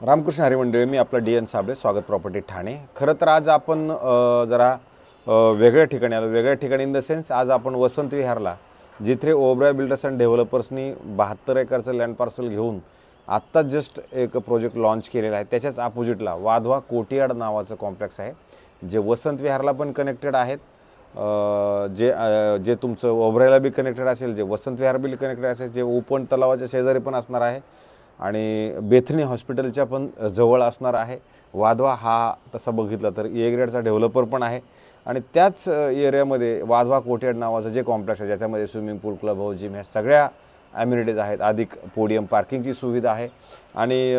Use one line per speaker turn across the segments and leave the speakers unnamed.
रामकृष्ण हरी मंडळी, मी आपला D N Sable, स्वागत प्रॉपर्टी ठाणे। खरं तर आज आपण जरा वेगळ्या ठिकाणी आलो। वेगळ्या ठिकाणी इन द सेन्स आज आपण वसंत विहारला, जिथे ओबराय बिल्डर्स अँड डेव्हलपर्सनी 72 एकरचं लँड पार्सल घेऊन आत्ता जस्ट एक प्रोजेक्ट लॉन्च केलेला आहे। त्याच्याच अपोजिटला वाधवा कोटियाड नावाचं कॉम्प्लेक्स आहे, जे वसंत विहारला पण कनेक्टेड आहेत, जे तुमचं ओबरायला बी कनेक्टेड असेल, जे वसंत विहार बी कनेक्टेड असेल, जे ओपन तलावाच्या शेजारी पण असणार आहे आणि बेथनी हॉस्पिटलच्या पण जवळ असणार आहे। वाधवा हा तसा बघितला तर ए ग्रेडचा डेव्हलपर पण आहे आणि त्याच एरियामध्ये वाधवा कोटियाड नावाचं जे कॉम्प्लेक्स आहे, ज्याच्यामध्ये स्विमिंग पूल, क्लब हाऊस, जिम ह्या सगळ्या ॲम्युनिटीज आहेत, अधिक पोडियम पार्किंगची सुविधा आहे आणि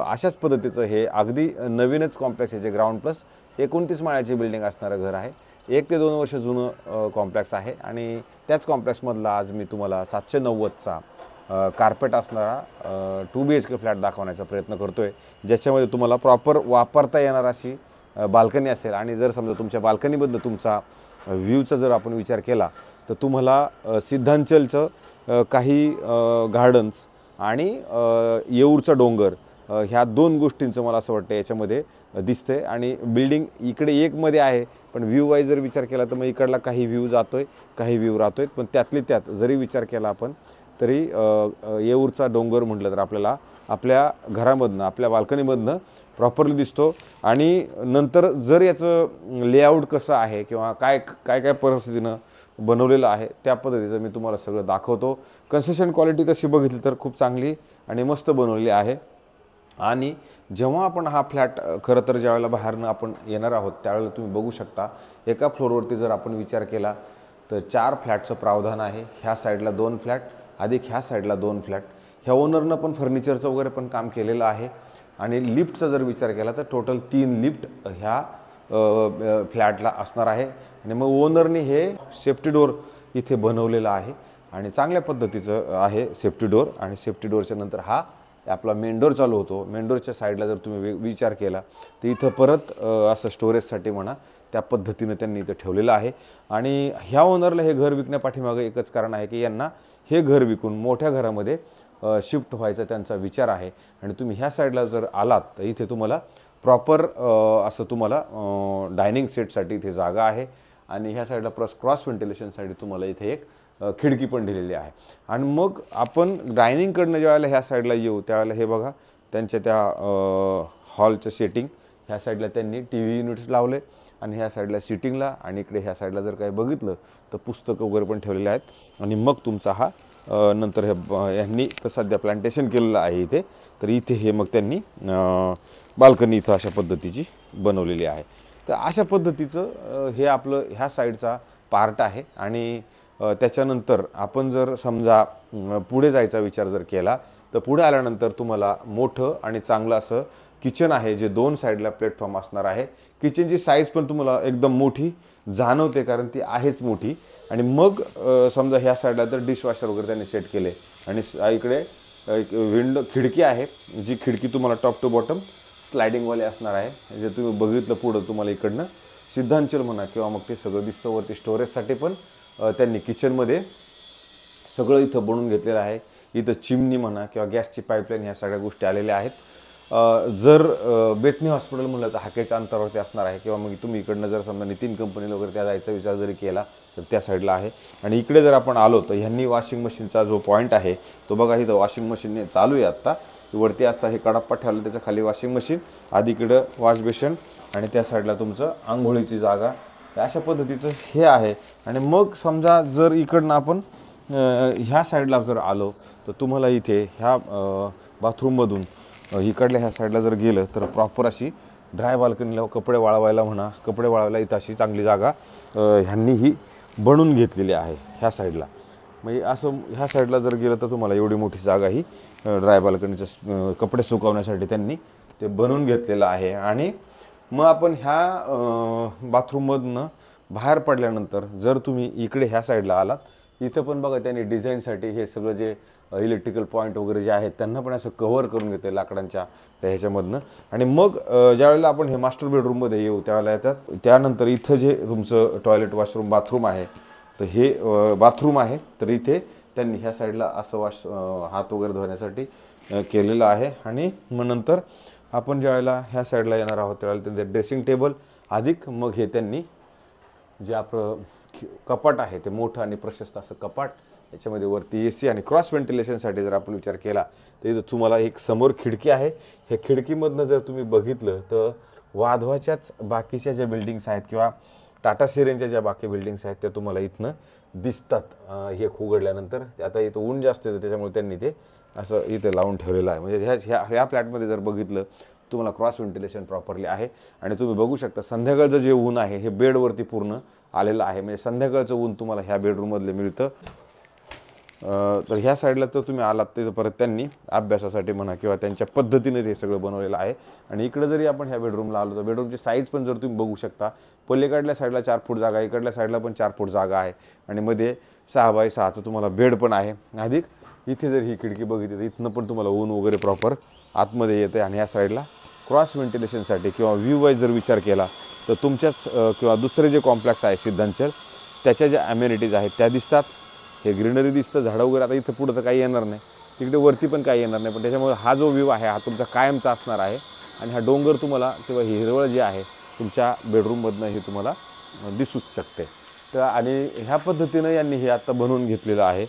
अशाच पद्धतीचं हे अगदी नवीनच कॉम्प्लेक्स आहे, जे ग्राउंड प्लस 29 माळ्याची बिल्डिंग असणारं घर आहे। 1 ते 2 वर्ष जुनं कॉम्प्लेक्स आहे आणि त्याच कॉम्प्लेक्समधला आज मी तुम्हाला 790चा कार्पेट असणारा 2 BHK फ्लॅट दाखवण्याचा प्रयत्न करतोय, ज्याच्यामध्ये तुम्हाला प्रॉपर वापरता येणार अशी बाल्कनी असेल। आणि जर समजा तुमच्या बाल्कनीबद्दल तुमचा व्ह्यूचा जर आपण विचार केला तर तुम्हाला सिद्धांचलचं काही गार्डन्स आणि येऊरचा डोंगर ह्या 2 गोष्टींचं मला असं वाटतं याच्यामध्ये दिसतंय। आणि बिल्डिंग इकडे एकमध्ये आहे, पण व्ह्यू वाईज जर विचार केला तर मग इकडला काही व्ह्यू जातोय, काही व्ह्यू राहतोय, पण त्यातली त्यात जरी विचार केला आपण तरी येऊरचा डोंगर म्हटलं तर आपल्याला आपल्या घरामधनं, आपल्या बाल्कनीमधनं प्रॉपरली दिसतो। आणि नंतर जर याचं लेआउट कसं आहे किंवा काय काय काय परिस्थितीनं बनवलेलं आहे त्या पद्धतीचं मी तुम्हाला सगळं दाखवतो। कन्स्ट्रक्शन क्वालिटी तशी बघितली तर खूप चांगली आणि मस्त बनवलेली आहे। आणि जेव्हा आपण हा फ्लॅट खरं तर ज्यावेळेला बाहेरनं आपण येणार आहोत त्यावेळेला तुम्ही बघू शकता, एका फ्लोअरवरती जर आपण विचार केला तर 4 फ्लॅटचं प्रावधान आहे। ह्या साईडला 2 फ्लॅट अधिक ह्या साईडला 2 फ्लॅट। ह्या ओनरनं पण फर्निचरचं वगैरे पण काम केलेलं आहे आणि लिफ्टचा जर विचार केला तर टोटल 3 लिफ्ट ह्या फ्लॅटला असणार आहे। आणि मग ओनरने हे सेफ्टी डोअर इथे बनवलेलं आहे आणि चांगल्या पद्धतीचं आहे सेफ्टी डोअर। आणि सेफ्टी डोअरच्या नंतर हा आपला मेन डोअर चालू होतो। मेन डोअरच्या साईडला जर तुम्ही विचार केला तर इथं परत असं स्टोरेजसाठी म्हणा त्या पद्धतीनं त्यांनी इथं ठेवलेलं आहे। आणि ह्या ओनरला हे घर विकण्यापाठीमागं एकच कारण आहे की यांना हे घर विकून मोठ्या घरामध्ये शिफ्ट व्हायचा त्यांचा विचार आहे। आणि तुम्ही ह्या साईडला जर आलात तर इथे तुम्हाला प्रॉपर असं तुम्हाला डायनिंग सेटसाठी इथे जागा आहे आणि ह्या साईडला क्रॉस व्हेंटिलेशनसाठी तुम्हाला इथे एक खिडकी पण दिलेली आहे। आणि मग आपण डायनिंगकडनं ज्यावेळेला ह्या साईडला येऊ त्यावेळेला हे बघा त्यांच्या त्या हॉलचं सेटिंग, ह्या साईडला त्यांनी TV युनिट्स लावले आणि ह्या साईडला सिटिंगला आणि इकडे ह्या साईडला जर काही बघितलं तर पुस्तकं वगैरे पण ठेवलेले आहेत। आणि मग तुमचा हा नंतर हे यांनी तर सध्या प्लांटेशन केलेलं आहे इथे, तर इथे हे मग त्यांनी बाल्कनी इथं अशा पद्धतीची बनवलेली आहे। तर अशा पद्धतीचं हे आपलं ह्या साईडचा पार्ट आहे। आणि त्याच्यानंतर आपण जर समजा पुढे जायचा विचार जर केला तर पुढे आल्यानंतर तुम्हाला मोठं आणि चांगलं असं किचन आहे, जे 2 साईडला प्लॅटफॉर्म असणार आहे। किचनची साईज पण तुम्हाला एकदम मोठी जाणवते कारण ती आहेच मोठी। आणि मग समजा ह्या साईडला तर डिशवॉशर वगैरे त्यांनी सेट केले आणि इकडे एक विंडो खिडकी आहे, जी खिडकी तुम्हाला टॉप टू बॉटम स्लायडिंगवाले असणार आहे। जे तुम्ही बघितलं पुढं तुम्हाला इकडनं सिद्धांचल म्हणा किंवा मग ते सगळं दिसतं वरती स्टोरेजसाठी पण त्यांनी किचनमध्ये सगळं इथं बनवून घेतलेलं आहे। इथं चिमणी म्हणा किंवा गॅसची पाईपलाईन ह्या सगळ्या गोष्टी आलेल्या आहेत। जर बेथनी हॉस्पिटल म्हणलं तर हाकेच्या अंतरावरती असणार आहे किंवा मग तुम्ही इकडनं जर समजा नितीन कंपनीला वगैरे त्या जायचा विचार जरी केला तर त्या साईडला आहे। आणि इकडे जर आपण आलो तर ह्यांनी वॉशिंग मशीनचा जो पॉईंट आहे तो बघा, इथं वॉशिंग मशीन चालू आहे आत्ता, वरती असा हे कडाप्पा ठेवला, त्याच्या खाली वॉशिंग मशीन, आधी इकडं वॉश बेसिन आणि त्या साईडला तुमचं आंघोळीची जागा, अशा पद्धतीचं हे आहे। आणि मग समजा जर इकडनं आपण ह्या साईडला जर आलो तर तुम्हाला इथे ह्या बाथरूममधून इकडल्या ह्या साईडला जर गेलं तर प्रॉपर अशी ड्राय बाल्कनीला कपडे वाळवायला म्हणा, कपडे वाळवायला इथं अशी चांगली जागा ह्यांनी ही बनवून घेतलेली आहे ह्या साईडला। म्हणजे असं ह्या साईडला जर गेलं तर तुम्हाला एवढी मोठी जागा ही ड्राय बाल्कनीचं कपडे सुकवण्यासाठी त्यांनी ते बनवून घेतलेलं आहे। आणि मग आपण ह्या बाथरूममधनं बाहेर पडल्यानंतर जर तुम्ही इकडे ह्या साईडला आलात, इथं पण बघा त्यांनी डिझाईनसाठी हे सगळं जे इलेक्ट्रिकल पॉईंट वगैरे जे आहेत त्यांना पण असं कव्हर करून घेते लाकडांच्या त्या ह्याच्यामधनं। आणि मग ज्यावेळेला आपण हे मास्टर बेडरूममध्ये येऊ त्यावेळेला येतात, त्यानंतर इथं जे तुमचं टॉयलेट वॉशरूम बाथरूम आहे तर हे बाथरूम आहे, तर इथे त्यांनी ह्या साईडला असं हात वगैरे धुण्यासाठी केलेलं आहे। आणि मग नंतर आपण ज्यावेळेला ह्या साईडला येणार आहोत त्यावेळेला त्यांचं ड्रेसिंग टेबल अधिक मग हे त्यांनी जे आपलं कपाट आहे ते मोठं आणि प्रशस्त असं कपाट, याच्यामध्ये वरती AC आणि क्रॉस व्हेंटिलेशनसाठी जर आपण विचार केला तर इथं तुम्हाला एक समोर खिडकी आहे. ह्या खिडकीमधनं जर तुम्ही बघितलं तर वाधवाच्याच बाकीच्या ज्या बिल्डिंग्स आहेत किंवा टाटा सिरेनच्या ज्या बाकी बिल्डिंग्स आहेत त्या तुम्हाला इथनं दिसतात. हे उघडल्यानंतर आता इथं ऊन जास्त येतं त्याच्यामुळे त्यांनी ते असं इथे लावून ठेवलेलं आहे. म्हणजे ह्या फ्लॅटमध्ये जर बघितलं तुम्हाला क्रॉस व्हेंटिलेशन प्रॉपरली आहे आणि तुम्ही बघू शकता संध्याकाळचं जे ऊन आहे हे बेडवरती पूर्ण आलेलं आहे. म्हणजे संध्याकाळचं ऊन तुम्हाला ह्या बेडरूममधले मिळतं. तर ह्या साईडला तर तुम्ही आलात तर परत त्यांनी अभ्यासासाठी म्हणा किंवा त्यांच्या पद्धतीने ते सगळं बनवलेलं आहे. आणि इकडे जरी आपण ह्या बेडरूमला आलो तर बेडरूमची साईज पण जर तुम्ही बघू शकता, पलीकडल्या साईडला 4 फूट जागा आहे, इकडल्या साईडला पण 4 फूट जागा आहे आणि मध्ये 6 बाय 6चं तुम्हाला बेड पण आहे. अधिक इथे जर ही खिडकी बघितली तर इथनं पण तुम्हाला ऊन वगैरे प्रॉपर आतमध्ये येते. आणि ह्या साईडला क्रॉस व्हेंटिलेशनसाठी किंवा व्ह्यू वाईज जर विचार केला तर तुमच्याच किंवा दुसरे जे कॉम्प्लेक्स आहे सिद्धांचल त्याच्या ज्या ॲम्युनिटीज आहेत त्या दिसतात. हे ग्रीनरी दिसतं, झाडं वगैरे आता इथं पुढं तर काही येणार नाही, तिकडे वरती पण काही येणार नाही, पण त्याच्यामुळे हा जो व्ह्यू आहे हा तुमचा कायमचा असणार आहे. आणि हा डोंगर तुम्हाला किंवा हिरवळ जी आहे तुमच्या बेडरूममधनं हे तुम्हाला दिसूच शकते. तर आणि ह्या पद्धतीनं यांनी हे आता बनवून घेतलेलं आहे.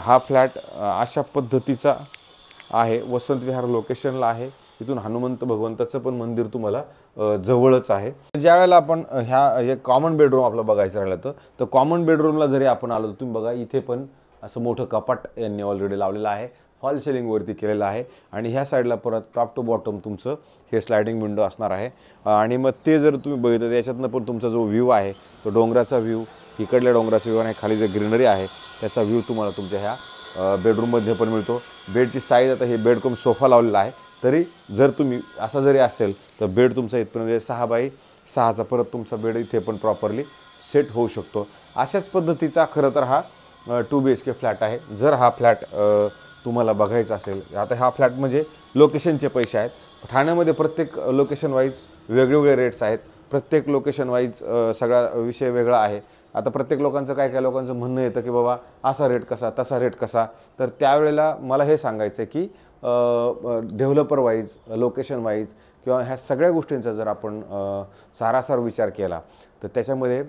हा फ्लॅट अशा पद्धतीचा आहे, वसंत विहार लोकेशनला आहे. इथून हनुमंत भगवंताचं पण मंदिर तुम्हाला जवळच आहे. ज्या वेळेला आपण एक कॉमन बेडरूम आपलं बघायचं राहिलं तर कॉमन बेडरूमला जरी आपण आलो तर तुम्ही बघा इथे पण असं मोठं कपाट यांनी ऑलरेडी लावलेलं आहे, फॉल सिलिंगवरती केलेलं आहे. आणि ह्या साईडला परत टॉप टू बॉटम तुमचं हे स्लायडिंग विंडो असणार आहे. आणि मग ते जर तुम्ही बघितलं याच्यातनं पण तुमचा जो व्ह्यू आहे तो डोंगराचा व्ह्यू, इकडल्या डोंगराचा व्ह्यू आणि खाली जे ग्रीनरी आहे त्याचा व्ह्यू तुम्हाला तुमच्या ह्या बेडरूममध्ये पण मिळतो. बेडची साईज आता हे बेड कम सोफा लावलेला आहे, तरी जर तुम्ही असा जरी असेल तर बेड तुमचा इथपर्यंत 6 बाय 6चा परत तुमचा बेड इथे पण प्रॉपरली सेट होऊ शकतो. अशाच पद्धतीचा खरं तर हा 2 BHK फ्लॅट आहे. जर हा फ्लॅट तुम्हाला बघायचा असेल, आता हा फ्लॅट म्हणजे लोकेशनचे पैसे आहेत. ठाण्यामध्ये प्रत्येक लोकेशन वाईज वेगवेगळे रेट्स आहेत, प्रत्येक लोकेशन वाईज सगळा विषय वेगळा आहे. आता प्रत्येक लोकांचं काय लोकांचं म्हणणं येतं की बाबा असा रेट कसा तसा रेट कसा, तर त्यावेळेला मला हे सांगायचं आहे की डेव्हलपर वाईज, लोकेशन वाईज किंवा ह्या सगळ्या गोष्टींचा जर आपण सारासार विचार केला तर त्याच्यामध्ये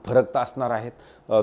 फरक तर असणार आहेत.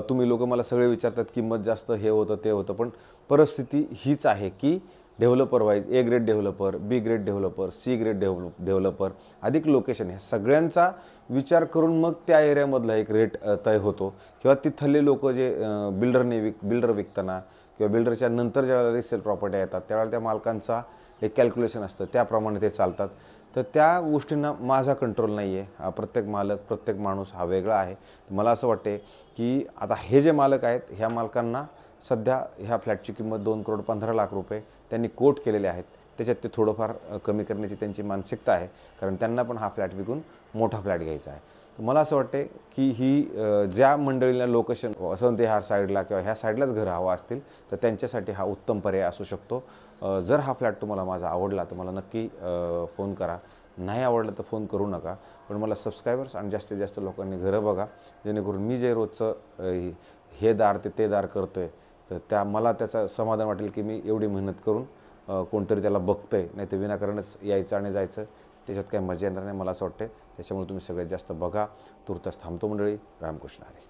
तुम्ही लोक मला सगळे विचारतात किंमत जास्त, हे होतं ते होतं, पण परिस्थिती हीच आहे की developer wise A grade developer, B grade developer, C grade developer अधिक लोकेशन ह्या सगळ्यांचा विचार करून मग त्या एरियामधला एक रेट तय होतो. किंवा तिथले लोक जे बिल्डर विकताना किंवा बिल्डरच्या नंतर ज्यावेळेला रिसेल प्रॉपर्टी येतात त्यावेळेला त्या मालकांचा एक कॅल्क्युलेशन असतं, त्याप्रमाणे ते चालतात. तर त्या गोष्टींना माझा कंट्रोल नाही आहे. प्रत्येक मालक, प्रत्येक माणूस हा वेगळा आहे. मला असं वाटते की आता हे जे मालक आहेत ह्या मालकांना सध्या ह्या फ्लॅटची किंमत 2,15,00,000 रुपये त्यांनी कोट केलेले आहेत. त्याच्यात ते थोडंफार कमी करण्याची त्यांची मानसिकता आहे, कारण त्यांना पण हा फ्लॅट विकून मोठा फ्लॅट घ्यायचा आहे. तर मला असं वाटते की ही ज्या मंडळीला लोकेशन वसंत विहार साईडला किंवा ह्या साईडलाच घरं हवं असतील तर त्यांच्यासाठी हा उत्तम पर्याय असू शकतो. जर हा फ्लॅट तुम्हाला माझा आवडला तर मला नक्की फोन करा, नाही आवडलं तर फोन करू नका. पण मला सबस्क्रायबर्स आणि जास्तीत जास्त लोकांनी घरं बघा, जेणेकरून मी जे रोजचं हे दार ते दार करतो आहे तर मला त्याचं समाधान वाटेल की मी एवढी मेहनत करून कोणतरी त्याला बघतं आहे, नाही तर विनाकारणच यायचं आणि जायचं त्याच्यात काही मजा येणार नाही मला असं वाटतं. त्याच्यामुळे तुम्ही सगळ्यात जास्त बघा. तुर्तास थांबतो मंडळी. रामकृष्ण हरी.